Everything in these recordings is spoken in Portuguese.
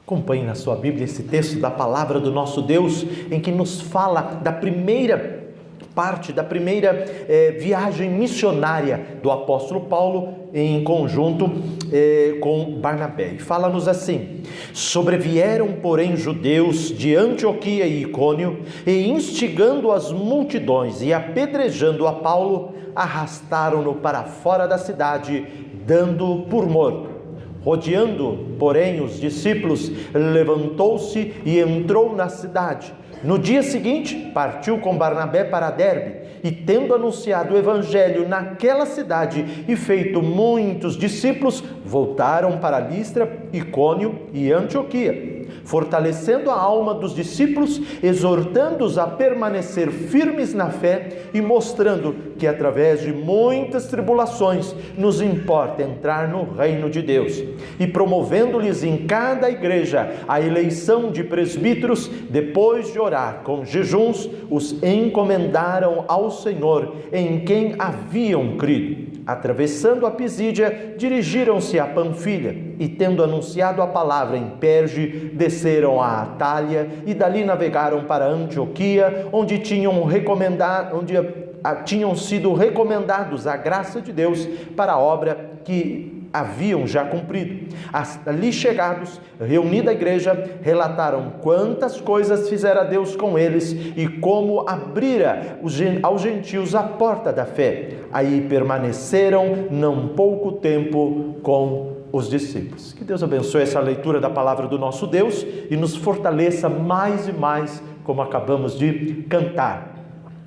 Acompanhe na sua Bíblia esse texto da palavra do nosso Deus, em que nos fala da primeira parte, da primeira viagem missionária do apóstolo Paulo em conjunto com Barnabé. E fala-nos assim: sobrevieram, porém, judeus de Antioquia e Icônio, e instigando as multidões e apedrejando a Paulo, arrastaram-no para fora da cidade, dando por morto. Rodeando, porém, os discípulos, levantou-se e entrou na cidade. No dia seguinte, partiu com Barnabé para Derbe, e tendo anunciado o evangelho naquela cidade e feito muitos discípulos, voltaram para Listra, Icônio e Antioquia, fortalecendo a alma dos discípulos, exortando-os a permanecer firmes na fé e mostrando que através de muitas tribulações nos importa entrar no reino de Deus. E promovendo-lhes em cada igreja a eleição de presbíteros, depois de orar com jejuns, os encomendaram ao Senhor, em quem haviam crido. Atravessando a Pisídia, dirigiram-se a Panfilha, e tendo anunciado a palavra em Perge, desceram a Atália, e dali navegaram para Antioquia, onde tinham sido recomendados a graça de Deus para a obra que haviam já cumprido. Ali chegados, reunida a igreja, relataram quantas coisas fizera Deus com eles e como abrira aos gentios a porta da fé. Aí permaneceram não pouco tempo com os discípulos. Que Deus abençoe essa leitura da palavra do nosso Deus e nos fortaleça mais e mais, como acabamos de cantar.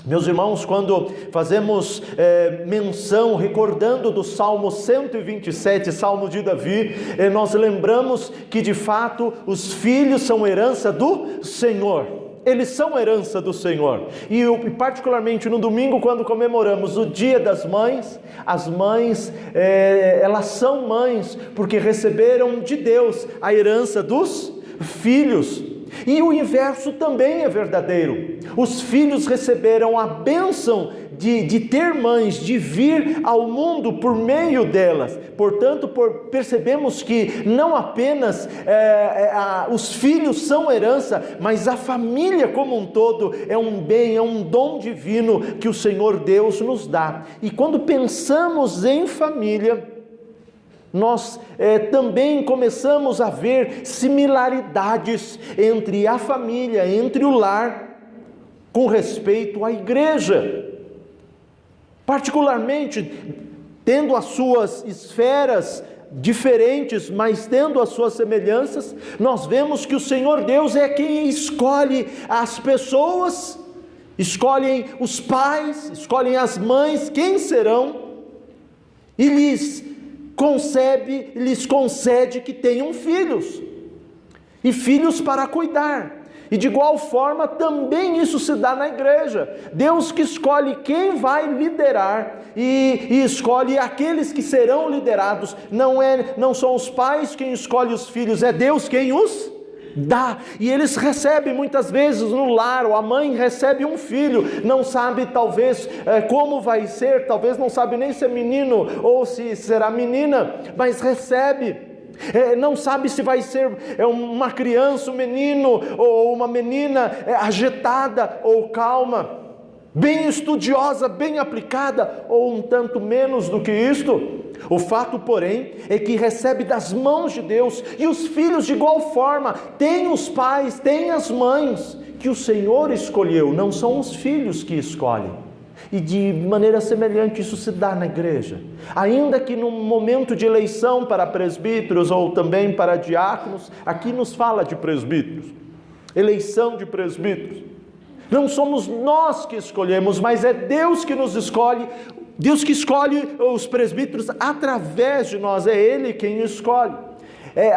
Meus irmãos, quando fazemos menção, recordando do Salmo 127, Salmo de Davi, nós lembramos que de fato os filhos são herança do Senhor. Eles são herança do Senhor. E particularmente no domingo, quando comemoramos o Dia das Mães, as mães, elas são mães porque receberam de Deus a herança dos filhos. E o inverso também é verdadeiro. Os filhos receberam a bênção de ter mães, de vir ao mundo por meio delas. Portanto, percebemos que não apenas os filhos são herança, mas a família como um todo é um bem, é um dom divino que o Senhor Deus nos dá. E quando pensamos em família, nós também começamos a ver similaridades entre a família, entre o lar, com respeito à igreja. Particularmente, tendo as suas esferas diferentes, mas tendo as suas semelhanças, nós vemos que o Senhor Deus é quem escolhe as pessoas, escolhem os pais, escolhem as mães, quem serão, e lhes concede que tenham filhos, e filhos para cuidar. E de igual forma também isso se dá na igreja. Deus que escolhe quem vai liderar e escolhe aqueles que serão liderados. Não são os pais quem escolhe os filhos, é Deus quem os dá. E eles recebem muitas vezes no lar, ou a mãe recebe um filho, não sabe talvez como vai ser, talvez não sabe nem se é menino ou se será menina, mas recebe. Não sabe se vai ser uma criança, um menino ou uma menina agitada ou calma, bem estudiosa, bem aplicada, ou um tanto menos do que isto. O fato, porém, é que recebe das mãos de Deus, e os filhos de igual forma, têm os pais, têm as mães, que o Senhor escolheu, não são os filhos que escolhem. E de maneira semelhante isso se dá na igreja. Ainda que no momento de eleição para presbíteros ou também para diáconos, aqui nos fala de presbíteros, eleição de presbíteros. Não somos nós que escolhemos, mas é Deus que nos escolhe, Deus que escolhe os presbíteros através de nós, é Ele quem escolhe.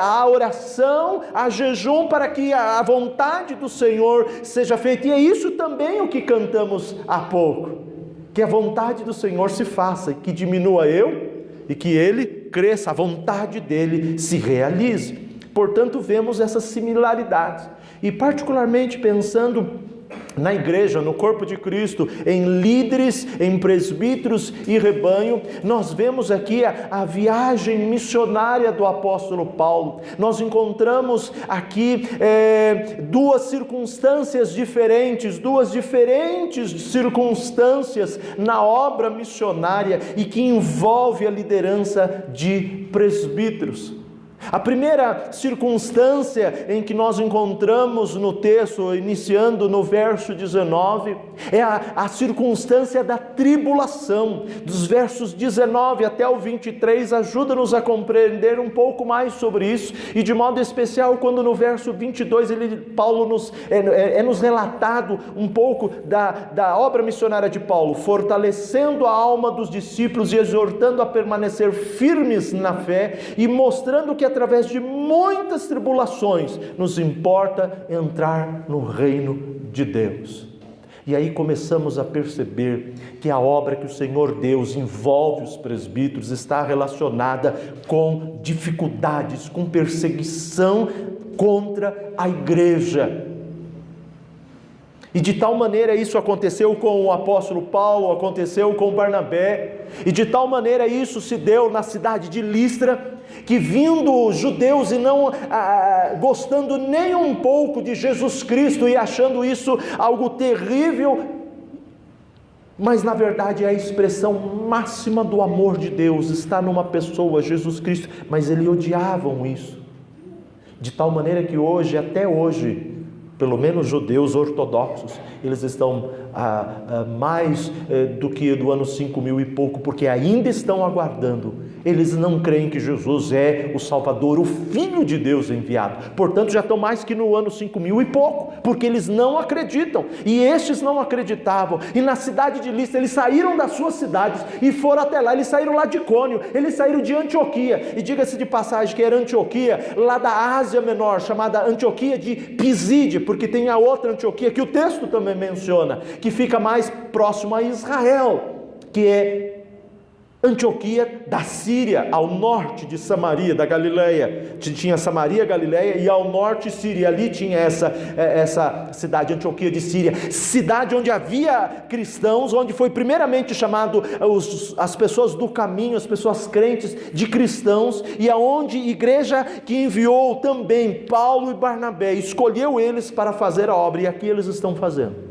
A oração, a jejum para que a vontade do Senhor seja feita, e é isso também o que cantamos há pouco, que a vontade do Senhor se faça, que diminua eu e que Ele cresça, a vontade dEle se realize. Portanto, vemos essas similaridades, e particularmente pensando na igreja, no corpo de Cristo, em líderes, em presbíteros e rebanho, nós vemos aqui a viagem missionária do apóstolo Paulo. Nós encontramos aqui duas circunstâncias diferentes circunstâncias na obra missionária e que envolve a liderança de presbíteros. A primeira circunstância em que nós encontramos no texto, iniciando no verso 19, é a circunstância da tribulação. Dos versos 19 até o 23, ajuda-nos a compreender um pouco mais sobre isso, e de modo especial quando no verso 22 Paulo nos relatado um pouco da obra missionária de Paulo, fortalecendo a alma dos discípulos e exortando a permanecer firmes na fé e mostrando que através de muitas tribulações nos importa entrar no reino de Deus. E aí começamos a perceber que a obra que o Senhor Deus envolve os presbíteros está relacionada com dificuldades, com perseguição contra a igreja. E de tal maneira isso aconteceu com o apóstolo Paulo, aconteceu com Barnabé, e de tal maneira isso se deu na cidade de Listra, que vindo judeus e não gostando nem um pouco de Jesus Cristo e achando isso algo terrível, mas na verdade é a expressão máxima do amor de Deus, está numa pessoa, Jesus Cristo, mas eles odiavam isso, de tal maneira que hoje, até hoje, pelo menos judeus ortodoxos, eles estão mais do que do ano 5000 e pouco, porque ainda estão aguardando. Eles não creem que Jesus é o Salvador, o Filho de Deus enviado. Portanto, já estão mais que no ano 5000 e pouco, porque eles não acreditam. E estes não acreditavam. E na cidade de Listra, eles saíram das suas cidades e foram até lá. Eles saíram lá de Icônio, eles saíram de Antioquia. E diga-se de passagem que era Antioquia, lá da Ásia Menor, chamada Antioquia de Pisídia, porque tem a outra Antioquia que o texto também menciona, que fica mais próximo a Israel, que é Antioquia da Síria, ao norte de Samaria, da Galileia. Tinha Samaria, Galileia, e ao norte Síria. Ali tinha essa cidade, Antioquia de Síria, cidade onde havia cristãos, onde foi primeiramente chamado as pessoas do caminho, as pessoas crentes de cristãos, e aonde igreja que enviou também Paulo e Barnabé, escolheu eles para fazer a obra, e aqui eles estão fazendo.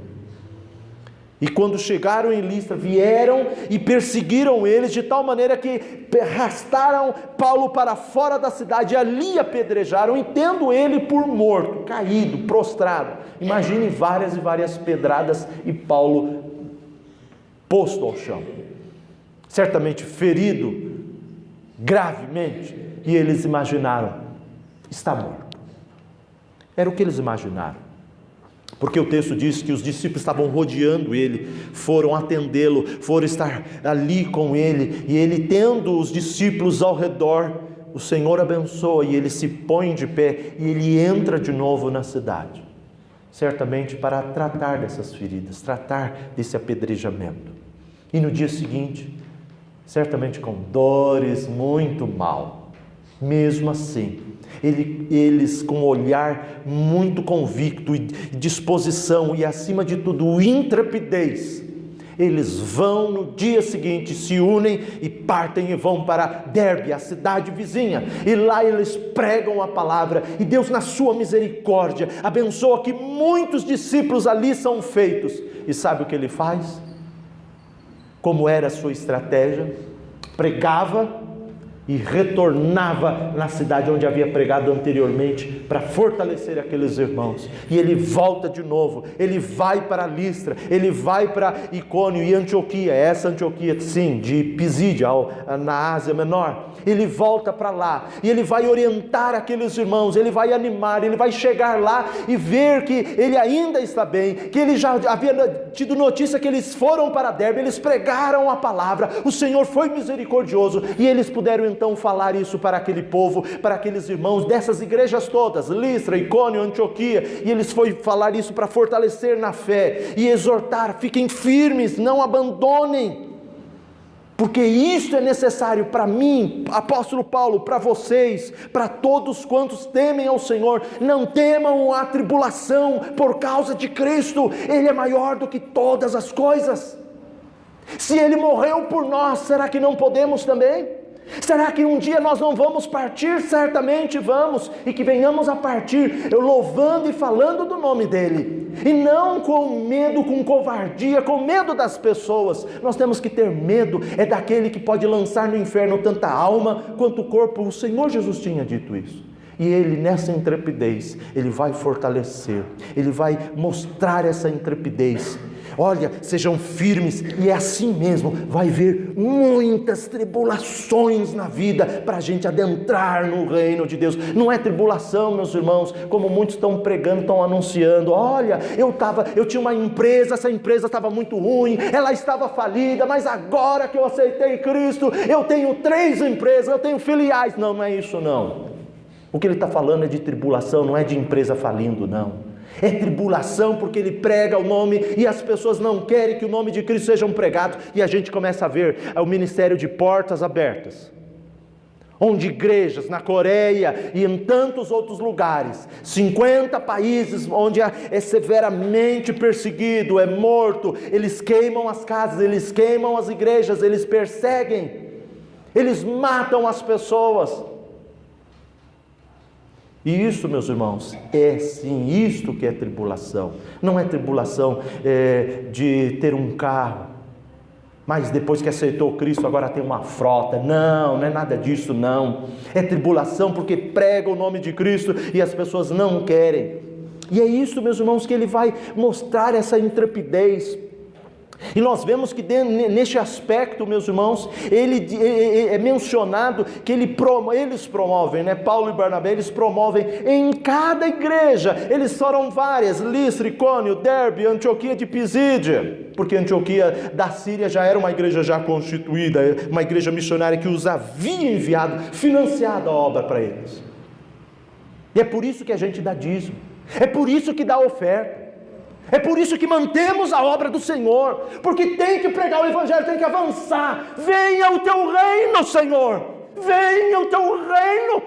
E quando chegaram em Listra, vieram e perseguiram eles, de tal maneira que arrastaram Paulo para fora da cidade, e ali apedrejaram, e tendo ele por morto, caído, prostrado. Imagine várias e várias pedradas, e Paulo posto ao chão, certamente ferido gravemente, e eles imaginaram, está morto. Era o que eles imaginaram. Porque o texto diz que os discípulos estavam rodeando ele, foram atendê-lo, foram estar ali com ele, e ele tendo os discípulos ao redor, o Senhor abençoa, e ele se põe de pé, e ele entra de novo na cidade, certamente para tratar dessas feridas, tratar desse apedrejamento. E no dia seguinte, certamente com dores, muito mal, mesmo assim, eles com um olhar muito convicto e disposição e acima de tudo intrepidez, eles vão no dia seguinte, se unem e partem e vão para Derbe, a cidade vizinha, e lá eles pregam a palavra, e Deus na sua misericórdia abençoa que muitos discípulos ali são feitos. E sabe o que ele faz? Como era a sua estratégia? Pregava e retornava na cidade onde havia pregado anteriormente, para fortalecer aqueles irmãos. E ele volta de novo, ele vai para Listra, ele vai para Icônio e Antioquia, essa Antioquia, sim, de Pisídia, na Ásia Menor. Ele volta para lá, e ele vai orientar aqueles irmãos, ele vai animar, ele vai chegar lá e ver que ele ainda está bem, que ele já havia tido notícia que eles foram para Derbe, eles pregaram a palavra, o Senhor foi misericordioso, e eles puderam então falar isso para aquele povo, para aqueles irmãos dessas igrejas todas, Listra, Icônio, Antioquia, e eles foram falar isso para fortalecer na fé e exortar, fiquem firmes, não abandonem. Porque isso é necessário para mim, apóstolo Paulo, para vocês, para todos quantos temem ao Senhor. Não temam a tribulação por causa de Cristo, Ele é maior do que todas as coisas. Se Ele morreu por nós, será que não podemos também? Será que um dia nós não vamos partir? Certamente vamos, e que venhamos a partir, eu louvando e falando do nome dEle, e não com medo, com covardia, com medo das pessoas. Nós temos que ter medo, é daquele que pode lançar no inferno tanta alma quanto o corpo. O Senhor Jesus tinha dito isso, e Ele nessa intrepidez, Ele vai fortalecer, Ele vai mostrar essa intrepidez. Olha, sejam firmes, e é assim mesmo, vai haver muitas tribulações na vida, para a gente adentrar no reino de Deus. Não é tribulação, meus irmãos, como muitos estão pregando, estão anunciando. Olha, eu tinha uma empresa, essa empresa estava muito ruim, ela estava falida, mas agora que eu aceitei Cristo, eu tenho 3 empresas, eu tenho filiais. Não, não é isso não. O que ele está falando é de tribulação, não é de empresa falindo, não. É tribulação porque ele prega o nome e as pessoas não querem que o nome de Cristo seja pregado, e a gente começa a ver o ministério de portas abertas, onde igrejas na Coreia e em tantos outros lugares, 50 países onde é severamente perseguido, é morto, eles queimam as casas, eles queimam as igrejas, eles perseguem, eles matam as pessoas. E isso, meus irmãos, é sim isto que é tribulação. Não é tribulação de ter um carro, mas depois que aceitou Cristo agora tem uma frota. Não, não é nada disso não. É tribulação porque prega o nome de Cristo e as pessoas não querem. E é isso, meus irmãos, que ele vai mostrar essa intrepidez. E nós vemos que neste aspecto, meus irmãos, é mencionado que eles promovem, Paulo e Barnabé, eles promovem em cada igreja. Eles foram várias: Listra, Icônio, Derbe, Antioquia de Pisídia, porque Antioquia da Síria já era uma igreja já constituída, uma igreja missionária que os havia enviado, financiado a obra para eles. E é por isso que a gente dá dízimo, é por isso que dá oferta, é por isso que mantemos a obra do Senhor, porque tem que pregar o Evangelho, tem que avançar. Venha o teu reino, Senhor, venha o teu reino.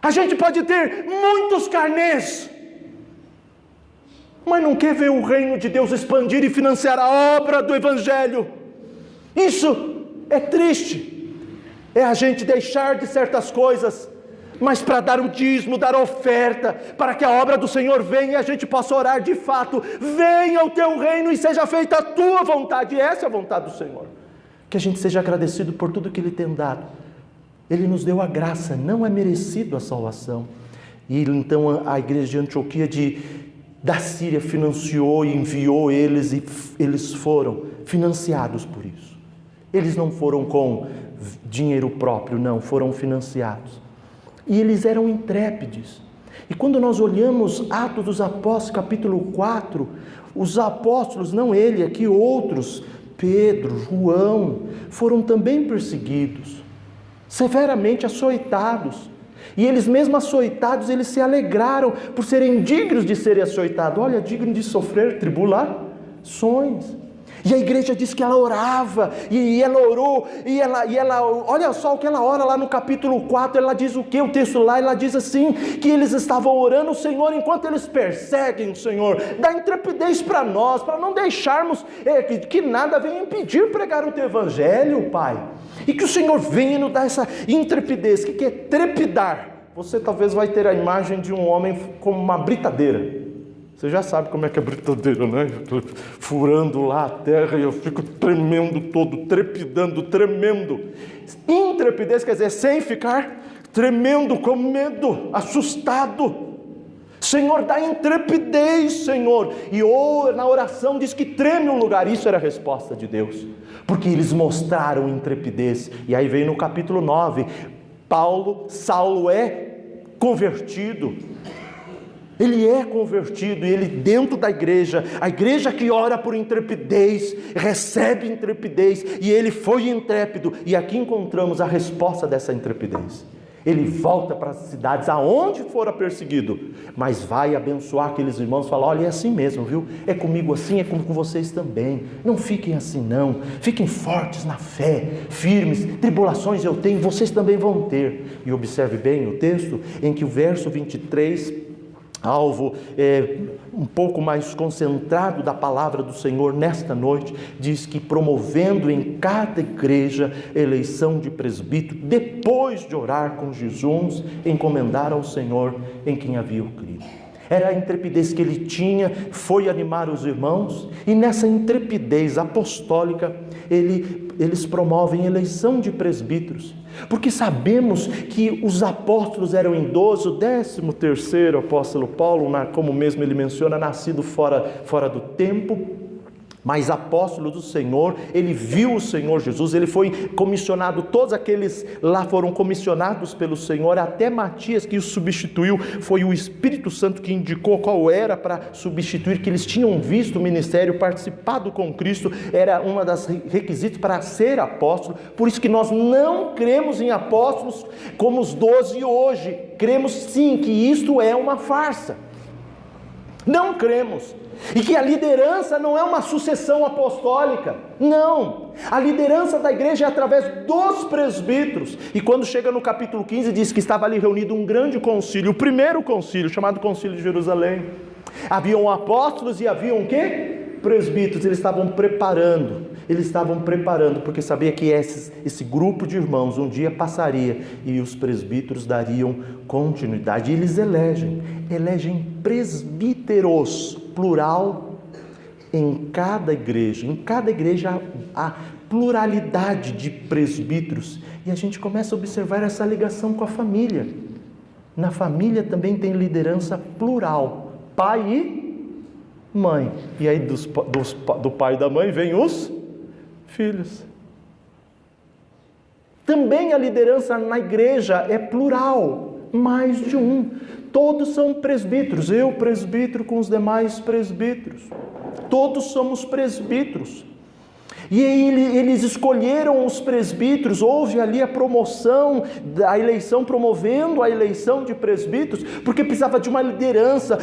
A gente pode ter muitos carnês, mas não quer ver o reino de Deus expandir e financiar a obra do Evangelho. Isso é triste, é a gente deixar de certas coisas, mas para dar o dízimo, dar a oferta, para que a obra do Senhor venha e a gente possa orar de fato: venha o teu reino e seja feita a tua vontade. E essa é a vontade do Senhor, que a gente seja agradecido por tudo que Ele tem dado. Ele nos deu a graça, não é merecido a salvação. E então a igreja de Antioquia da Síria financiou e enviou eles, e eles foram financiados por isso. Eles não foram com dinheiro próprio, não, foram financiados. E eles eram intrépidos. E quando nós olhamos Atos dos Apóstolos, capítulo 4, os apóstolos, não ele, aqui outros, Pedro, João, foram também perseguidos, severamente açoitados. E eles mesmo açoitados, eles se alegraram por serem dignos de serem açoitados. Olha, digno de sofrer tribulações. E a igreja diz que ela orava, e ela orou, e ela, olha só o que ela ora lá no capítulo 4, ela diz o que? O texto lá, ela diz assim, que eles estavam orando o Senhor, enquanto eles perseguem o Senhor, dá intrepidez para nós, para não deixarmos que nada venha impedir pregar o teu Evangelho, Pai, e que o Senhor venha nos dar essa intrepidez, que é trepidar. Você talvez vai ter a imagem de um homem como uma britadeira. Você já sabe como é que é a britadeira, né? Furando lá a terra e eu fico tremendo todo, trepidando, tremendo. Intrepidez quer dizer sem ficar tremendo, com medo, assustado. Senhor, dá intrepidez, Senhor. E na oração diz que treme o lugar. Isso era a resposta de Deus, porque eles mostraram intrepidez. E aí vem no capítulo 9, Saulo é convertido. Ele é convertido, e ele dentro da igreja, a igreja que ora por intrepidez, recebe intrepidez, e ele foi intrépido, e aqui encontramos a resposta dessa intrepidez. Ele volta para as cidades aonde fora perseguido, mas vai abençoar aqueles irmãos, falar: olha, é assim mesmo, viu? É comigo assim, é com vocês também. Não fiquem assim não, fiquem fortes na fé, firmes. Tribulações eu tenho, vocês também vão ter. E observe bem o texto em que o verso 23, alvo um pouco mais concentrado da palavra do Senhor nesta noite, diz que promovendo em cada igreja eleição de presbítero, depois de orar com jejuns, encomendar ao Senhor em quem havia crido. Era a intrepidez que ele tinha, foi animar os irmãos, e nessa intrepidez apostólica, eles promovem eleição de presbíteros, porque sabemos que os apóstolos eram em 12, o 13º apóstolo Paulo, como mesmo ele menciona, nascido fora do tempo, mas apóstolo do Senhor. Ele viu o Senhor Jesus, ele foi comissionado, todos aqueles lá foram comissionados pelo Senhor, até Matias, que o substituiu, foi o Espírito Santo que indicou qual era para substituir, que eles tinham visto o ministério, participado com Cristo, era uma das requisitos para ser apóstolo. Por isso que nós não cremos em apóstolos como os 12 hoje, cremos sim que isto é uma farsa, não cremos. E que a liderança não é uma sucessão apostólica, não, a liderança da igreja é através dos presbíteros. E quando chega no capítulo 15, diz que estava ali reunido um grande concílio, o primeiro concílio, chamado Concílio de Jerusalém. Haviam apóstolos e haviam o quê? Presbíteros. Eles estavam preparando, porque sabia que esse grupo de irmãos um dia passaria e os presbíteros dariam continuidade. E eles elegem presbíteros, plural, em cada igreja há pluralidade de presbíteros, e a gente começa a observar essa ligação com a família. Na família também tem liderança plural, pai e mãe, e aí do pai e da mãe vem os filhos. Também a liderança na igreja é plural, mais de um. Todos são presbíteros, eu presbítero com os demais presbíteros, todos somos presbíteros. E eles escolheram os presbíteros, houve ali a promoção, a eleição, promovendo a eleição de presbíteros, porque precisava de uma liderança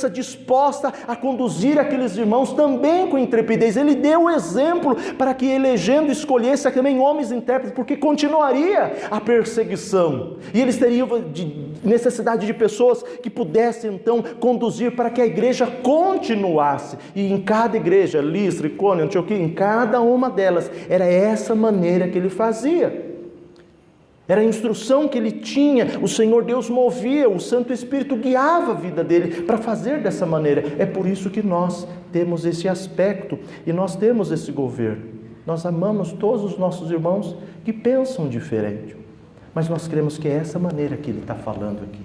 disposta a conduzir aqueles irmãos também com intrepidez. Ele deu o exemplo para que, elegendo, escolhesse também homens intérpretes, porque continuaria a perseguição, e eles teriam necessidade de pessoas que pudessem então conduzir para que a igreja continuasse. E em cada igreja, Listra, Icônio, Antioquia, em cada uma delas, era essa maneira que ele fazia. Era a instrução que ele tinha, o Senhor Deus movia, o Santo Espírito guiava a vida dele para fazer dessa maneira. É por isso que nós temos esse aspecto e nós temos esse governo. Nós amamos todos os nossos irmãos que pensam diferente, mas nós cremos que é essa maneira que ele está falando aqui.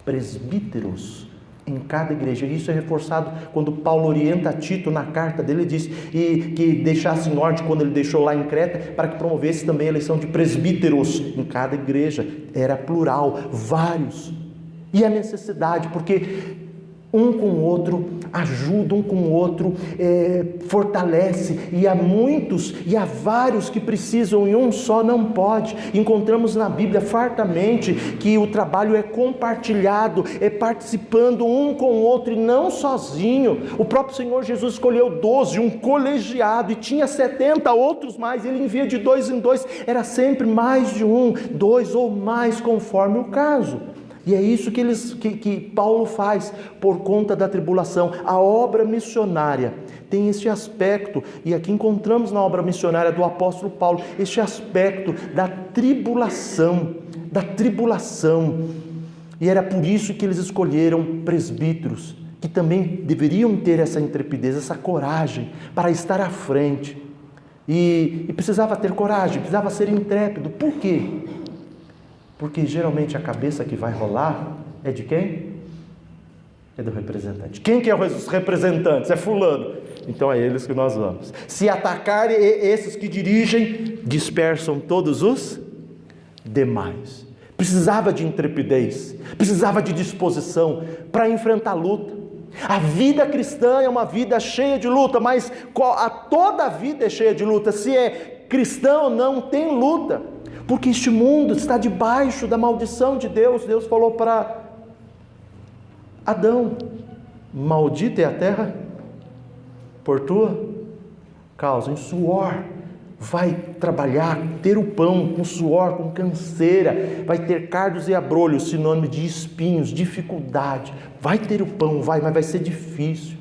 Presbíteros em cada igreja. Isso é reforçado quando Paulo orienta Tito na carta dele, diz e que deixasse em ordem, quando ele deixou lá em Creta, para que promovesse também a eleição de presbíteros em cada igreja. Era plural, vários. E a necessidade, porque um com o outro ajuda, um com o outro fortalece, e há muitos e há vários que precisam, e um só não pode. Encontramos na Bíblia fartamente que o trabalho é compartilhado, é participando um com o outro e não sozinho. O próprio Senhor Jesus escolheu 12, um colegiado, e tinha 70 outros mais, ele envia de 2 em 2, era sempre mais de um, 2 ou mais, conforme o caso. E é isso que Paulo faz por conta da tribulação. A obra missionária tem esse aspecto, e aqui encontramos na obra missionária do apóstolo Paulo, este aspecto da tribulação, e era por isso que eles escolheram presbíteros, que também deveriam ter essa intrepidez, essa coragem, para estar à frente, e precisava ter coragem, precisava ser intrépido. Por quê? Porque geralmente a cabeça que vai rolar é de quem? É do representante. Quem que é os representantes? É fulano. Então é eles que nós vamos. Se atacarem esses que dirigem, dispersam todos os demais. Precisava de intrepidez, precisava de disposição para enfrentar a luta. A vida cristã é uma vida cheia de luta, mas toda a vida é cheia de luta. Se é cristão, não tem luta. porque este mundo está debaixo da maldição de Deus. Deus falou para Adão: maldita é a terra por tua causa, em suor vai trabalhar, ter o pão, com suor, com canseira, vai ter cardos e abrolhos, sinônimo de espinhos, dificuldade, vai ter o pão, mas vai ser difícil.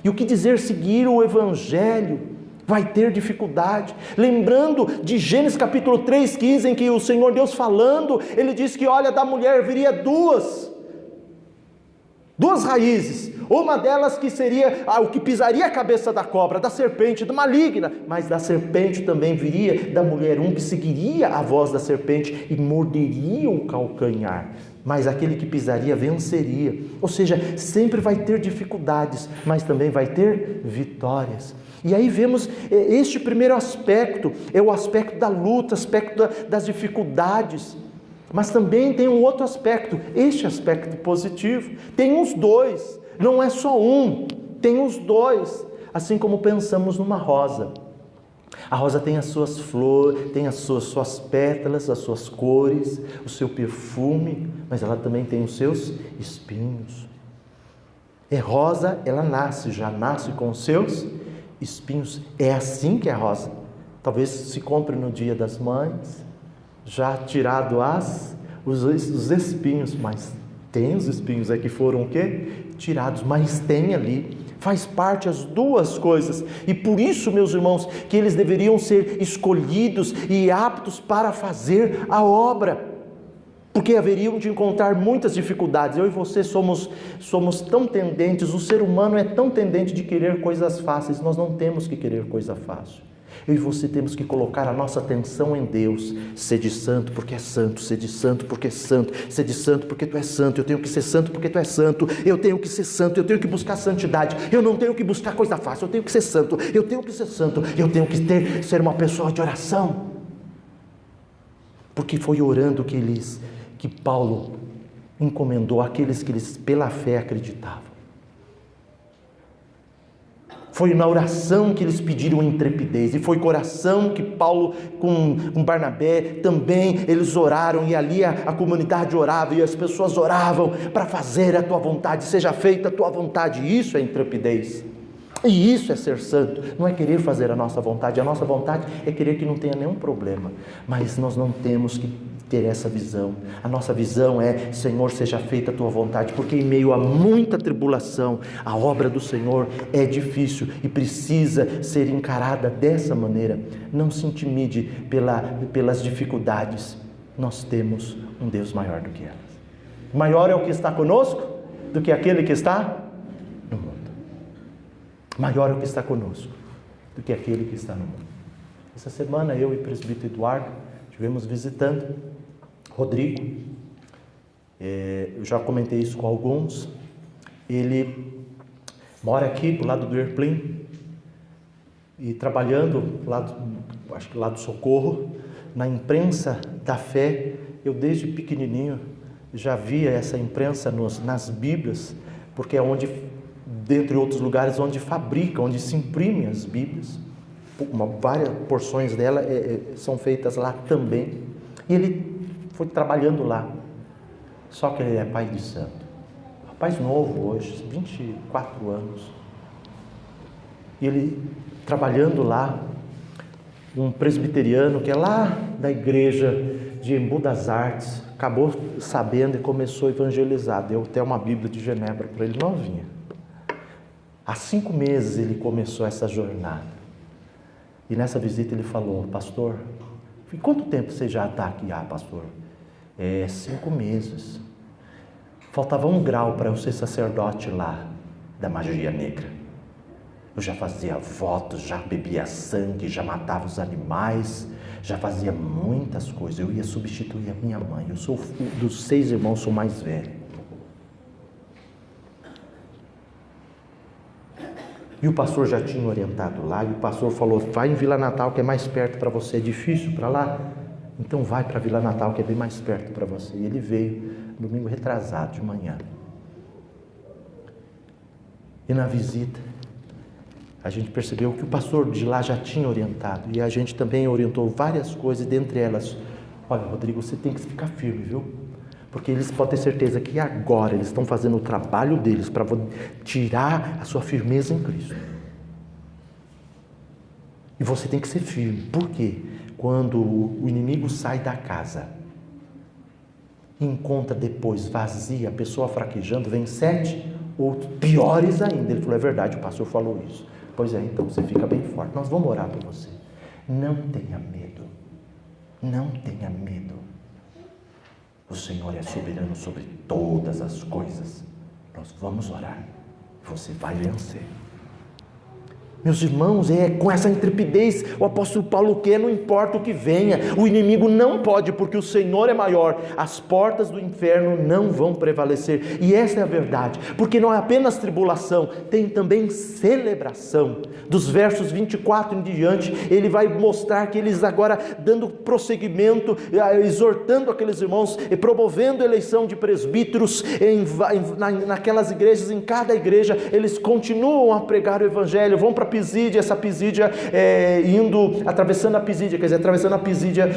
E o que dizer seguir o Evangelho? Vai ter dificuldade. Lembrando de Gênesis capítulo 3:15, em que o Senhor Deus falando, Ele diz que olha, da mulher viria duas raízes, uma delas que seria o que pisaria a cabeça da cobra, da serpente, do maligna, mas da serpente também viria da mulher um que seguiria a voz da serpente e morderia o calcanhar, mas aquele que pisaria venceria. Ou seja, sempre vai ter dificuldades, mas também vai ter vitórias. E aí vemos este primeiro aspecto, é o aspecto da luta, aspecto das dificuldades. Mas também tem um outro aspecto, este aspecto positivo. Tem os dois, não é só um, tem os dois. Assim como pensamos numa rosa. A rosa tem as suas flores, tem as suas pétalas, as suas cores, o seu perfume, mas ela também tem os seus espinhos. É rosa, ela já nasce com os seus espinhos. É assim que é a rosa. Talvez se compre no Dia das Mães, já tirado os espinhos, mas tem os espinhos que foram o quê? Tirados, mas tem ali, faz parte as duas coisas, e por isso, meus irmãos, que eles deveriam ser escolhidos e aptos para fazer a obra, porque haveriam de encontrar muitas dificuldades. Eu e você somos tão tendentes, o ser humano é tão tendente de querer coisas fáceis. Nós não temos que querer coisa fácil. Eu e você temos que colocar a nossa atenção em Deus. Sede santo porque é santo, sede santo porque é santo, sede santo porque tu és santo. Eu tenho que ser santo porque tu és santo, eu tenho que ser santo, eu tenho que buscar santidade, eu não tenho que buscar coisa fácil, eu tenho que ser santo, eu tenho que ser santo, eu tenho que ser uma pessoa de oração, porque foi orando que Paulo encomendou àqueles que eles pela fé acreditavam. Foi na oração que eles pediram intrepidez, e foi com oração que Paulo com Barnabé também eles oraram, e ali a comunidade orava, e as pessoas oravam para fazer a tua vontade, seja feita a tua vontade. Isso é intrepidez, e isso é ser santo. Não é querer fazer a nossa vontade é querer que não tenha nenhum problema, mas nós não temos que ter essa visão. A nossa visão é: Senhor, seja feita a tua vontade, porque em meio a muita tribulação, a obra do Senhor é difícil e precisa ser encarada dessa maneira. Não se intimide pelas dificuldades. Nós temos um Deus maior do que elas. Maior é o que está conosco do que aquele que está no mundo. Maior é o que está conosco do que aquele que está no mundo. Essa semana eu e o presbítero Eduardo estivemos visitando Rodrigo. Eu já comentei isso com alguns. Ele mora aqui do lado do Erplim e trabalhando acho que lá do Socorro, na imprensa da fé. Eu desde pequenininho já via essa imprensa nas Bíblias, porque é onde, dentre outros lugares, onde fabricam, onde se imprimem as Bíblias. Várias porções dela são feitas lá também. E ele foi trabalhando lá. Só que ele é pai de santo. Rapaz novo hoje, 24 anos. E ele trabalhando lá, um presbiteriano que é lá da igreja de Embu das Artes, acabou sabendo e começou a evangelizar. Deu até uma Bíblia de Genebra para ele novinha. Há 5 meses ele começou essa jornada. E nessa visita ele falou: pastor, e quanto tempo você já está aqui? Pastor, 5 meses. Faltava 1 grau para eu ser sacerdote lá da magia negra. Eu já fazia votos, já bebia sangue, já matava os animais, já fazia muitas coisas. Eu ia substituir a minha mãe. Eu sou dos 6 irmãos, sou mais velho. E o pastor já tinha orientado lá, e o pastor falou: vai em Vila Natal, que é mais perto para você. É difícil para lá? Então vai para Vila Natal, que é bem mais perto para você. E ele veio domingo retrasado de manhã. E na visita, a gente percebeu que o pastor de lá já tinha orientado, e a gente também orientou várias coisas, dentre elas Olha, Rodrigo, você tem que ficar firme, viu? Porque eles podem ter certeza que agora eles estão fazendo o trabalho deles para tirar a sua firmeza em Cristo. E você tem que ser firme. Por quê? Quando o inimigo sai da casa, encontra depois vazia, a pessoa fraquejando, vem 7 outros piores ainda. Ele falou, é verdade, o pastor falou isso. Pois é, então você fica bem forte. Nós vamos orar por você. Não tenha medo. Não tenha medo. O Senhor é soberano sobre todas as coisas. Nós vamos orar. Você vai vencer. Meus irmãos, com essa intrepidez, o apóstolo Paulo quer, não importa o que venha, o inimigo não pode, porque o Senhor é maior, as portas do inferno não vão prevalecer, e essa é a verdade, porque não é apenas tribulação, tem também celebração. Dos versos 24 em diante, ele vai mostrar que eles agora, dando prosseguimento, exortando aqueles irmãos, e promovendo a eleição de presbíteros, naquelas igrejas, em cada igreja, eles continuam a pregar o evangelho, vão para Pisídia, essa Pisídia atravessando a Pisídia, quer dizer, atravessando a Pisídia,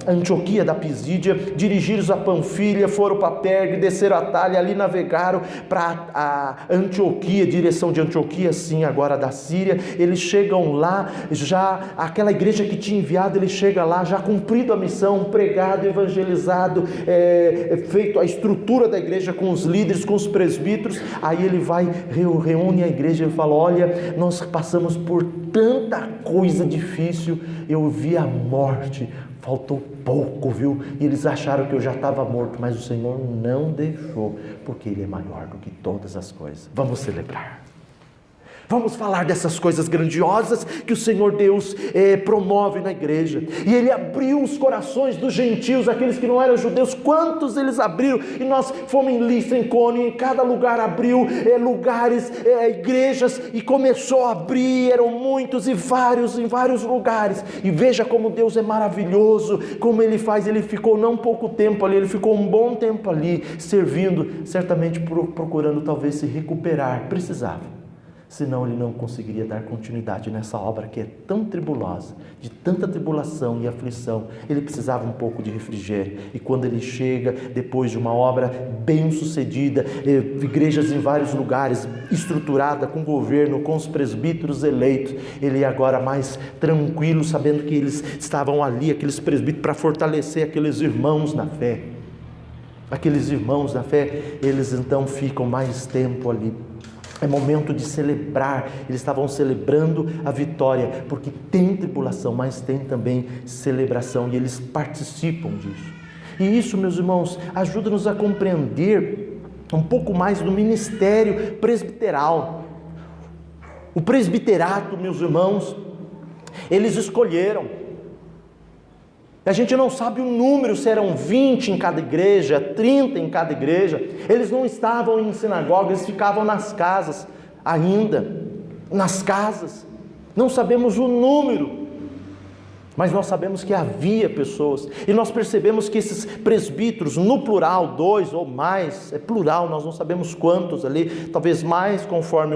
Antioquia da Pisídia, dirigiram-se a Panfilha, foram para Pergue, desceram a Atalha, ali navegaram para a Antioquia, direção de Antioquia, sim, agora da Síria. Eles chegam lá, já aquela igreja que tinha enviado, ele chega lá, já cumprido a missão, pregado, evangelizado, feito a estrutura da igreja com os líderes, com os presbíteros. Aí ele vai, reúne a igreja e fala, olha, nós passamos por tanta coisa difícil, eu vi a morte, faltou pouco, viu? E eles acharam que eu já estava morto, mas o Senhor não deixou, porque Ele é maior do que todas as coisas. Vamos celebrar. Vamos falar dessas coisas grandiosas que o Senhor Deus promove na igreja. E Ele abriu os corações dos gentios, aqueles que não eram judeus. Quantos eles abriram? E nós fomos em Listra, em Cônio, em cada lugar abriu lugares, igrejas, e começou a abrir. Eram muitos e vários, em vários lugares. E veja como Deus é maravilhoso, como Ele faz. Ele ficou não pouco tempo ali, Ele ficou um bom tempo ali, servindo, certamente procurando talvez se recuperar. Precisava. Senão ele não conseguiria dar continuidade nessa obra que é tão tribulosa, de tanta tribulação e aflição. Ele precisava um pouco de refrigério. E quando ele chega, depois de uma obra bem sucedida, igrejas em vários lugares, estruturada, com governo, com os presbíteros eleitos, ele agora mais tranquilo, sabendo que eles estavam ali, aqueles presbíteros, para fortalecer aqueles irmãos na fé. Aqueles irmãos na fé, eles então ficam mais tempo ali. É momento de celebrar. Eles estavam celebrando a vitória, porque tem tribulação, mas tem também celebração, e eles participam disso. E isso, meus irmãos, ajuda-nos a compreender um pouco mais do ministério presbiteral. O presbiterato, meus irmãos, eles escolheram. A gente não sabe o número, se eram 20 em cada igreja, 30 em cada igreja. Eles não estavam em sinagoga, eles ficavam nas casas ainda, nas casas. Não sabemos o número, mas nós sabemos que havia pessoas, e nós percebemos que esses presbíteros, no plural, 2 ou mais, é plural, nós não sabemos quantos ali, talvez mais conforme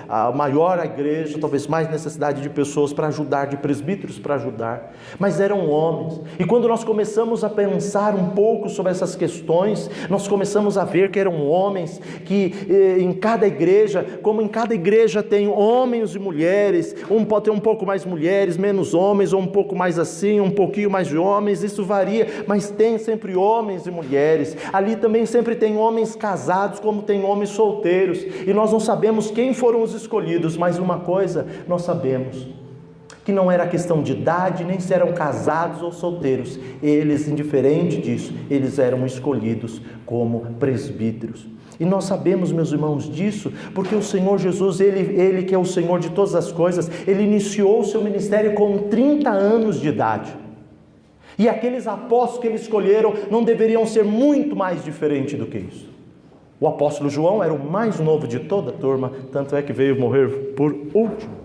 a maior a igreja, talvez mais necessidade de pessoas para ajudar, de presbíteros para ajudar, mas eram homens. E quando nós começamos a pensar um pouco sobre essas questões, nós começamos a ver que eram homens, que em cada igreja, como em cada igreja tem homens e mulheres, pode ter um pouco mais mulheres, menos homens, ou um pouco mais assim, um pouquinho mais de homens, isso varia, mas tem sempre homens e mulheres. Ali também sempre tem homens casados, como tem homens solteiros, e nós não sabemos quem foram os escolhidos, mas uma coisa nós sabemos, que não era questão de idade, nem se eram casados ou solteiros. Eles, indiferente disso, eles eram escolhidos como presbíteros. E nós sabemos, meus irmãos, disso, porque o Senhor Jesus, Ele que é o Senhor de todas as coisas, Ele iniciou o seu ministério com 30 anos de idade. E aqueles apóstolos que Ele escolheram não deveriam ser muito mais diferentes do que isso. O apóstolo João era o mais novo de toda a turma, tanto é que veio morrer por último.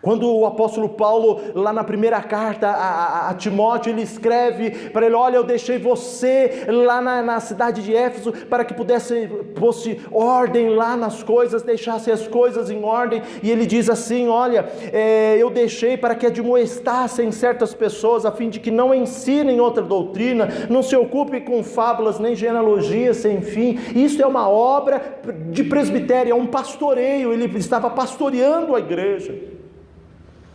Quando o apóstolo Paulo, lá na primeira carta a Timóteo, ele escreve para ele: olha, eu deixei você lá na cidade de Éfeso para que fosse ordem lá nas coisas, deixasse as coisas em ordem, e ele diz assim: olha, eu deixei para que admoestassem certas pessoas, a fim de que não ensinem outra doutrina, não se ocupem com fábulas nem genealogias sem fim. Isso é uma obra de presbitério, é um pastoreio, ele estava pastoreando a igreja.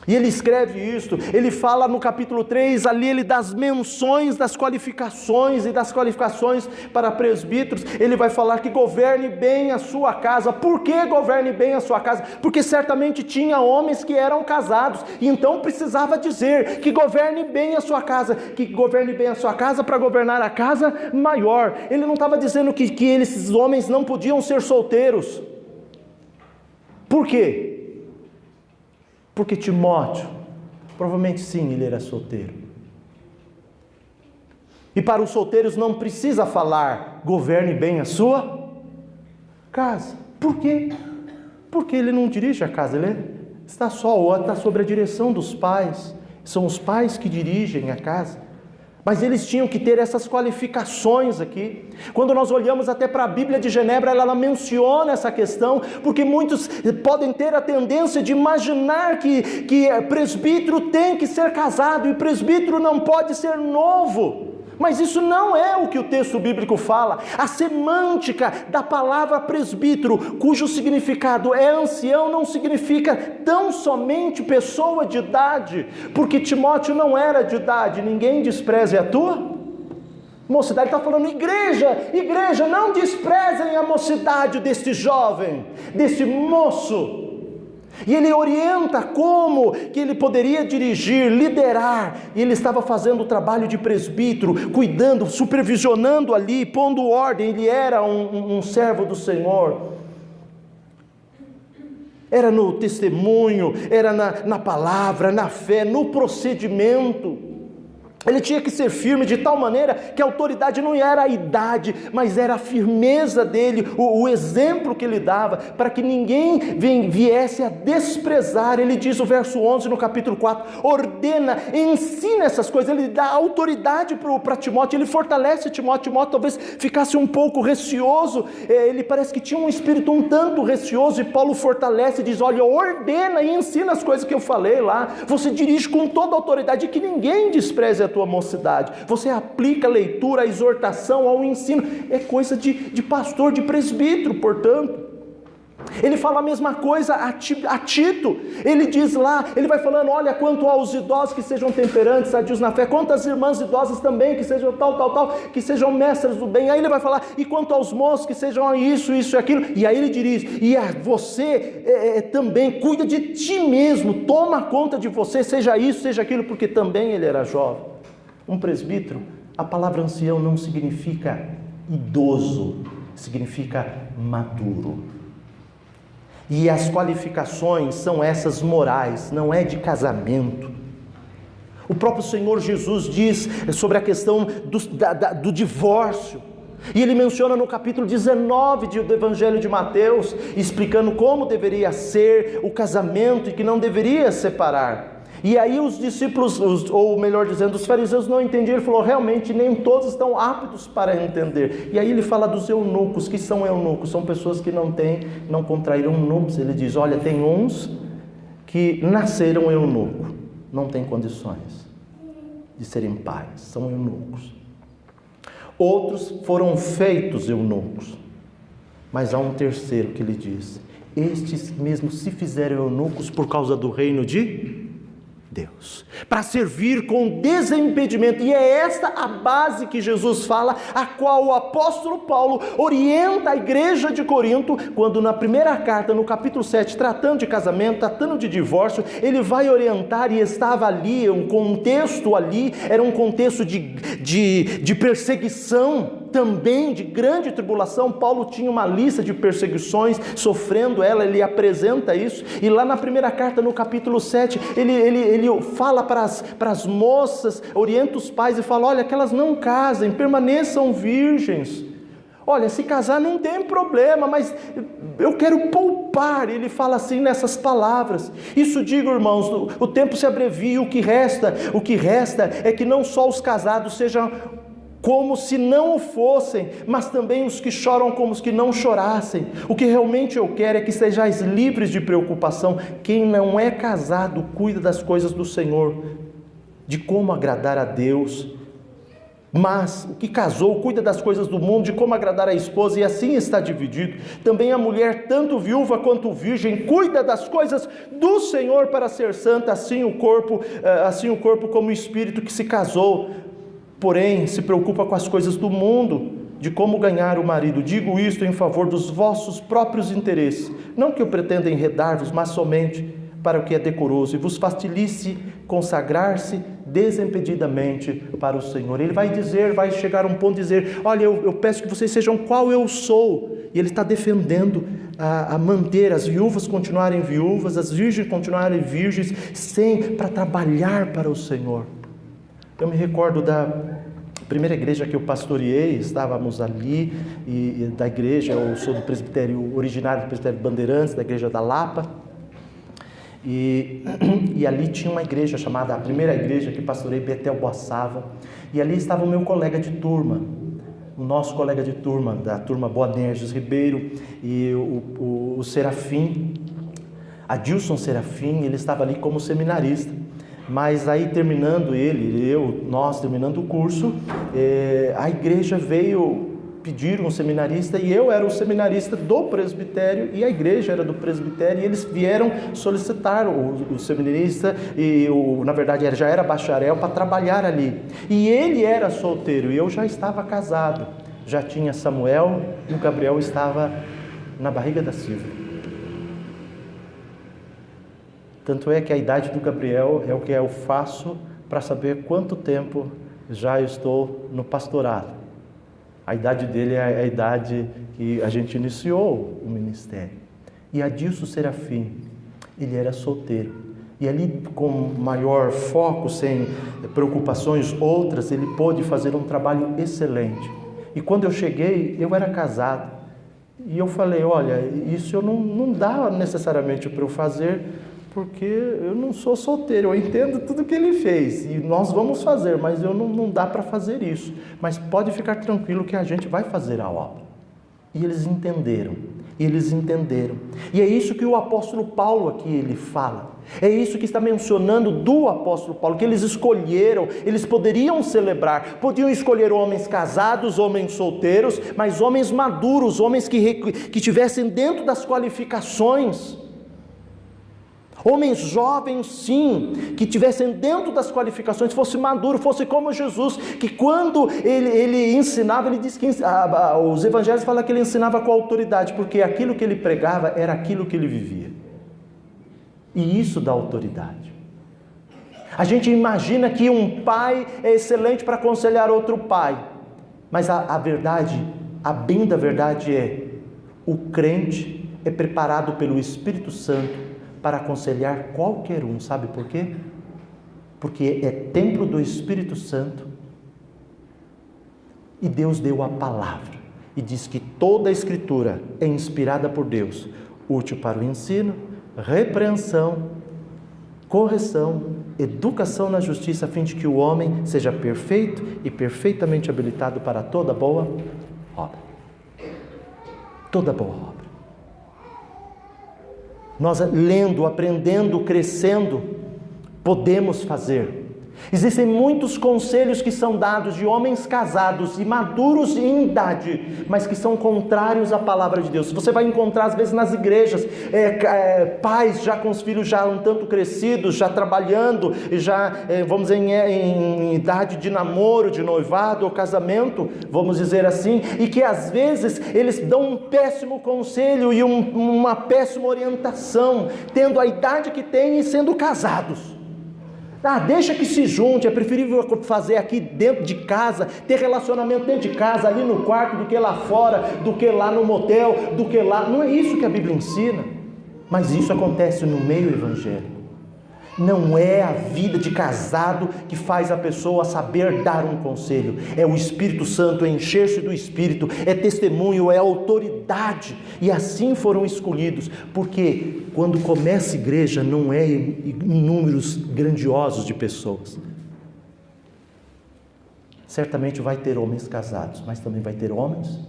E ele escreve isto, ele fala no capítulo 3, ali ele dá as menções das qualificações, e das qualificações para presbíteros, ele vai falar que governe bem a sua casa. Por que governe bem a sua casa? Porque certamente tinha homens que eram casados, e então precisava dizer que governe bem a sua casa, para governar a casa maior. Ele não estava dizendo que esses homens não podiam ser solteiros. Por quê? Porque Timóteo, provavelmente sim, ele era solteiro. E para os solteiros não precisa falar, governe bem a sua casa. Por quê? Porque ele não dirige a casa, ele está sobre a direção dos pais. São os pais que dirigem a casa. Mas eles tinham que ter essas qualificações aqui. Quando nós olhamos até para a Bíblia de Genebra, ela menciona essa questão, porque muitos podem ter a tendência de imaginar que presbítero tem que ser casado, e presbítero não pode ser novo. Mas isso não é o que o texto bíblico fala. A semântica da palavra presbítero, cujo significado é ancião, não significa tão somente pessoa de idade, porque Timóteo não era de idade. Ninguém despreze a tua mocidade. Está falando: igreja, não desprezem a mocidade deste jovem, deste moço. E ele orienta como que ele poderia dirigir, liderar, e ele estava fazendo o trabalho de presbítero, cuidando, supervisionando ali, pondo ordem. Ele era um servo do Senhor, era no testemunho, era na palavra, na fé, no procedimento. Ele tinha que ser firme de tal maneira que a autoridade não era a idade, mas era a firmeza dele, o exemplo que ele dava, para que ninguém viesse a desprezar. Ele diz o verso 11 no capítulo 4, ordena, ensina essas coisas. Ele dá autoridade para Timóteo, ele fortalece Timóteo. Timóteo talvez ficasse um pouco receoso, ele parece que tinha um espírito um tanto receoso, e Paulo fortalece e diz: olha, ordena e ensina as coisas que eu falei lá. Você dirige com toda a autoridade, e que ninguém despreze a tua mocidade. Você aplica a leitura, a exortação, ao ensino. É coisa de pastor, de presbítero, portanto. Ele fala a mesma coisa a Tito. Ele diz lá, ele vai falando: olha, quanto aos idosos, que sejam temperantes, sadios na fé, quanto às irmãs idosas também, que sejam tal, que sejam mestras do bem. Aí ele vai falar: e quanto aos moços, que sejam isso e aquilo. E aí ele diz: e você também cuida de ti mesmo, toma conta de você, seja isso, seja aquilo, porque também ele era jovem. Um presbítero, a palavra ancião não significa idoso, significa maduro. E as qualificações são essas morais, não é de casamento. O próprio Senhor Jesus diz sobre a questão do divórcio, e ele menciona no capítulo 19 do Evangelho de Mateus, explicando como deveria ser o casamento e que não deveria separar. E aí os discípulos, ou melhor dizendo, os fariseus não entendiam. Ele falou: realmente nem todos estão aptos para entender. E aí ele fala dos eunucos. Que são eunucos? São pessoas que não contraíram núpcias. Ele diz: olha, tem uns que nasceram eunuco, não têm condições de serem pais, são eunucos. Outros foram feitos eunucos. Mas há um terceiro que ele diz: estes mesmos se fizeram eunucos por causa do reino de Deus, para servir com desimpedimento. E é esta a base que Jesus fala, a qual o apóstolo Paulo orienta a igreja de Corinto, quando na primeira carta, no capítulo 7, tratando de casamento, tratando de divórcio, ele vai orientar. E estava ali, um contexto ali, era um contexto de perseguição, também de grande tribulação. Paulo tinha uma lista de perseguições, sofrendo ela, ele apresenta isso. E lá na primeira carta, no capítulo 7, ele fala para as moças, orienta os pais e fala: olha, que elas não casem, permaneçam virgens. Olha, se casar não tem problema, mas eu quero poupar. Ele fala assim nessas palavras. Isso digo, irmãos, o tempo se abrevia, o que resta é que não só os casados sejam como se não o fossem, mas também os que choram como os que não chorassem. O que realmente eu quero é que sejais livres de preocupação. Quem não é casado cuida das coisas do Senhor, de como agradar a Deus. Mas o que casou cuida das coisas do mundo, de como agradar a esposa, e assim está dividido. Também a mulher, tanto viúva quanto virgem, cuida das coisas do Senhor para ser santa, assim o corpo como o espírito que se casou. Porém, se preocupa com as coisas do mundo, de como ganhar o marido. Digo isto em favor dos vossos próprios interesses. Não que eu pretenda enredar-vos, mas somente para o que é decoroso. E vos facilite consagrar-se desimpedidamente para o Senhor. Ele vai chegar a um ponto de dizer, olha, eu peço que vocês sejam qual eu sou. E ele está defendendo a manter as viúvas continuarem viúvas, as virgens continuarem virgens, para trabalhar para o Senhor. Eu me recordo da primeira igreja que eu pastoreei, estávamos ali, e da igreja, eu sou do presbitério originário do presbitério Bandeirantes, da igreja da Lapa, e ali tinha uma igreja chamada, a primeira igreja que pastorei, Betel Boaçava, e ali estava o meu colega de turma, o nosso colega de turma, da turma Boanerges Ribeiro, e o Serafim, Adilson Serafim, ele estava ali como seminarista. Mas aí terminando nós terminando o curso, a igreja veio pedir um seminarista, e eu era o seminarista do presbitério, e a igreja era do presbitério, e eles vieram solicitar o seminarista, na verdade já era bacharel, para trabalhar ali. E ele era solteiro, e eu já estava casado, já tinha Samuel, e o Gabriel estava na barriga da Silvia. Tanto é que a idade do Gabriel é o que eu faço para saber quanto tempo já estou no pastorado. A idade dele é a idade que a gente iniciou o ministério. E Adilson Serafim, ele era solteiro. E ali, com maior foco, sem preocupações outras, ele pôde fazer um trabalho excelente. E quando eu cheguei, eu era casado. E eu falei, olha, isso não dá necessariamente para eu fazer, porque eu não sou solteiro, eu entendo tudo que ele fez, e nós vamos fazer, mas não dá para fazer isso. Mas pode ficar tranquilo que a gente vai fazer a obra. E eles entenderam. E é isso que o apóstolo Paulo aqui ele fala. É isso que está mencionando do apóstolo Paulo, que eles escolheram, eles poderiam celebrar, podiam escolher homens casados, homens solteiros, mas homens maduros, homens que tivessem dentro das qualificações. Homens jovens, sim, que tivessem dentro das qualificações, fosse maduro, fosse como Jesus, que quando ele ensinava, ele diz que os evangelhos falam que ele ensinava com autoridade, porque aquilo que ele pregava era aquilo que ele vivia. E isso dá autoridade. A gente imagina que um pai é excelente para aconselhar outro pai, mas a verdade, a bem da verdade é, o crente é preparado pelo Espírito Santo para aconselhar qualquer um. Sabe por quê? Porque é templo do Espírito Santo, e Deus deu a palavra, e diz que toda a Escritura é inspirada por Deus, útil para o ensino, repreensão, correção, educação na justiça, a fim de que o homem seja perfeito e perfeitamente habilitado para toda boa obra. Toda boa obra. Nós lendo, aprendendo, crescendo, podemos fazer. Existem muitos conselhos que são dados de homens casados e maduros em idade, mas que são contrários à palavra de Deus. Você vai encontrar às vezes nas igrejas, pais já com os filhos já um tanto crescidos, já trabalhando, já vamos dizer em idade de namoro, de noivado ou casamento, vamos dizer assim, e que às vezes eles dão um péssimo conselho e uma péssima orientação, tendo a idade que têm e sendo casados. Deixa que se junte, é preferível fazer aqui dentro de casa, ter relacionamento dentro de casa, ali no quarto, do que lá fora, do que lá no motel, do que lá... Não é isso que a Bíblia ensina, mas isso acontece no meio evangélico. Não é a vida de casado que faz a pessoa saber dar um conselho. É o Espírito Santo, é encher-se do Espírito, é testemunho, é autoridade. E assim foram escolhidos, porque quando começa a igreja não é em números grandiosos de pessoas. Certamente vai ter homens casados, mas também vai ter homens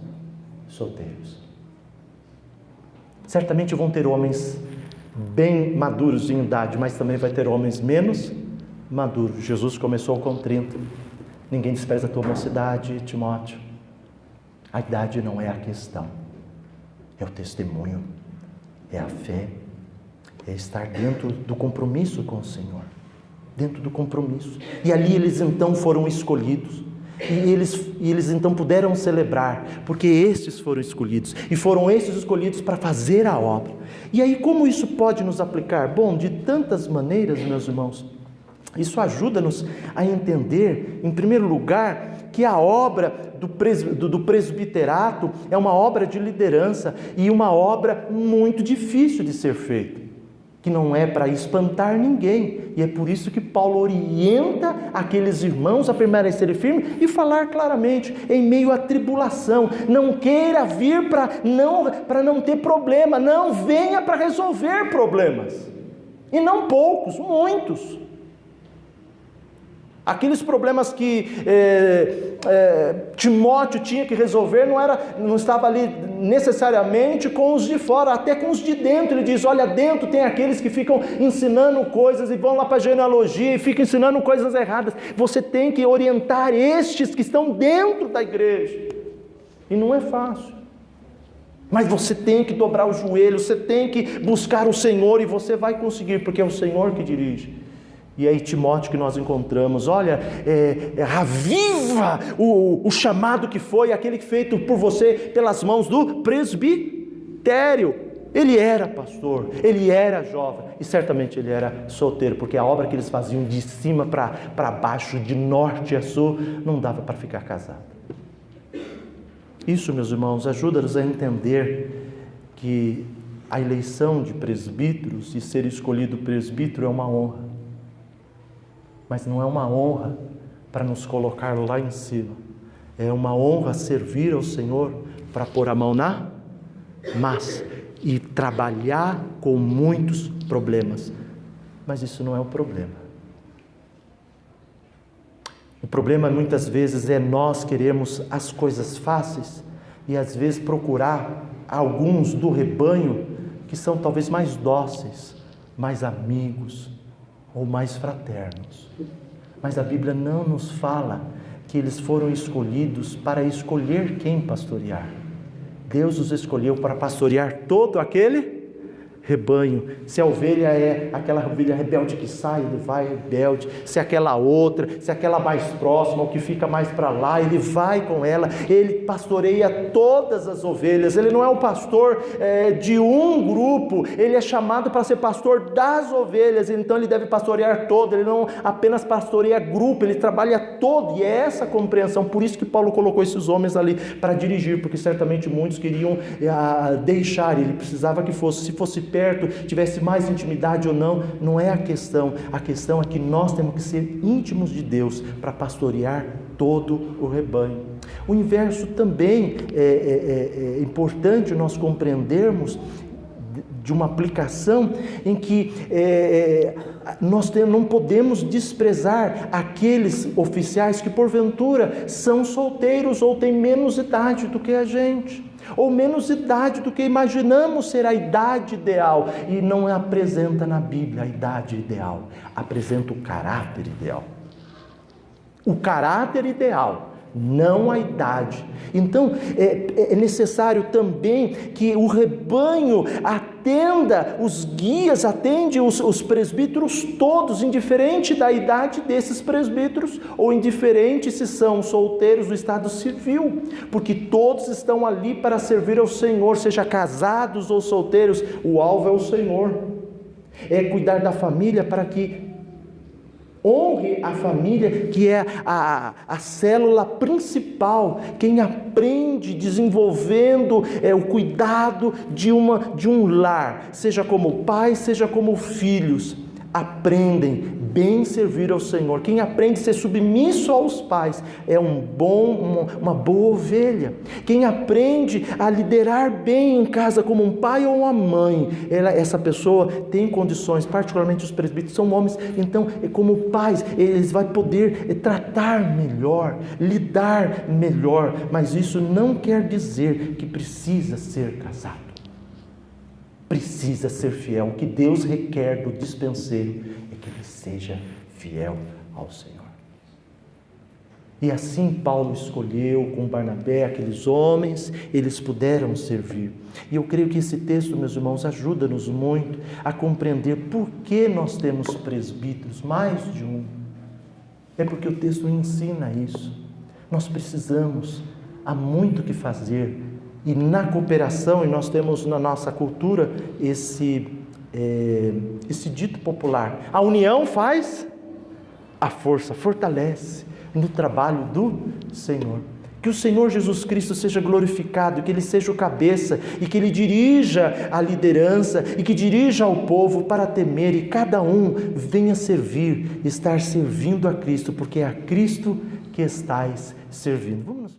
solteiros. Certamente vão ter homens bem maduros em idade, mas também vai ter homens menos maduros. Jesus começou com 30. Ninguém despreza a tua mocidade, Timóteo. A idade não é a questão, é o testemunho, é a fé, é estar dentro do compromisso com o Senhor, dentro do compromisso. E ali eles então foram escolhidos. E eles então puderam celebrar, porque estes foram escolhidos, e foram estes escolhidos para fazer a obra. E aí, como isso pode nos aplicar? Bom, de tantas maneiras, meus irmãos. Isso ajuda-nos a entender, em primeiro lugar, que a obra do presbiterato é uma obra de liderança e uma obra muito difícil de ser feita, que não é para espantar ninguém, e é por isso que Paulo orienta aqueles irmãos a permanecerem firmes e falar claramente, em meio à tribulação, não queira vir para não ter problema, não, venha para resolver problemas, e não poucos, muitos. Aqueles problemas que Timóteo tinha que resolver não estava ali necessariamente com os de fora, até com os de dentro. Ele diz, olha, dentro tem aqueles que ficam ensinando coisas e vão lá para a genealogia e ficam ensinando coisas erradas. Você tem que orientar estes que estão dentro da igreja. E não é fácil. Mas você tem que dobrar o joelho, você tem que buscar o Senhor e você vai conseguir, porque é o Senhor que dirige. E aí Timóteo que nós encontramos, olha, aviva o chamado que foi, aquele feito por você pelas mãos do presbitério. Ele era pastor, ele era jovem e certamente ele era solteiro, porque a obra que eles faziam de cima para baixo, de norte a sul, não dava para ficar casado. Isso, meus irmãos, ajuda-nos a entender que a eleição de presbíteros e ser escolhido presbítero é uma honra. Mas não é uma honra para nos colocar lá em cima. É uma honra servir ao Senhor para pôr a mão na massa e trabalhar com muitos problemas. Mas isso não é o problema. O problema muitas vezes é nós queremos as coisas fáceis e às vezes procurar alguns do rebanho que são talvez mais dóceis, mais amigos, ou mais fraternos. Mas a Bíblia não nos fala que eles foram escolhidos para escolher quem pastorear. Deus os escolheu para pastorear todo aquele rebanho. Se a ovelha é aquela ovelha rebelde que sai, ele vai rebelde. Se aquela outra, se aquela mais próxima, ou que fica mais para lá, ele vai com ela. Ele pastoreia todas as ovelhas. Ele não é o pastor de um grupo, ele é chamado para ser pastor das ovelhas, então ele deve pastorear todo. Ele não apenas pastoreia grupo, ele trabalha todo, e é essa a compreensão. Por isso que Paulo colocou esses homens ali para dirigir, porque certamente muitos queriam deixar, ele precisava que fosse, se fosse perto, tivesse mais intimidade ou não, não é a questão é que nós temos que ser íntimos de Deus para pastorear todo o rebanho. O inverso também é importante nós compreendermos, de uma aplicação em que nós não podemos desprezar aqueles oficiais que porventura são solteiros ou têm menos idade do que a gente, ou menos idade do que imaginamos ser a idade ideal, e não apresenta na Bíblia a idade ideal, apresenta o caráter ideal. O caráter ideal, não a idade. Então, é necessário também que o rebanho atenda os guias, atende os presbíteros todos, indiferente da idade desses presbíteros, ou indiferente se são solteiros do estado civil, porque todos estão ali para servir ao Senhor, seja casados ou solteiros, o alvo é o Senhor. É cuidar da família para que honre a família, que é a célula principal, quem aprende desenvolvendo o cuidado de um lar, seja como pai, seja como filhos. aprendem bem servir ao Senhor. Quem aprende a ser submisso aos pais é uma boa ovelha. Quem aprende a liderar bem em casa como um pai ou uma mãe, essa pessoa tem condições, particularmente os presbíteros são homens, então como pais, eles vão poder tratar melhor, lidar melhor, mas isso não quer dizer que precisa ser casado. Precisa ser fiel. O que Deus requer do dispenseiro é que ele seja fiel ao Senhor. E assim Paulo escolheu com Barnabé aqueles homens, eles puderam servir. E eu creio que esse texto, meus irmãos, ajuda-nos muito a compreender por que nós temos presbíteros, mais de um. É porque o texto ensina isso. Nós precisamos, há muito que fazer. E na cooperação, e nós temos na nossa cultura esse dito popular: a união faz a força, fortalece no trabalho do Senhor. Que o Senhor Jesus Cristo seja glorificado, que Ele seja o cabeça e que Ele dirija a liderança e que dirija ao povo para temer e cada um venha servir, estar servindo a Cristo, porque é a Cristo que estais servindo. Vamos nos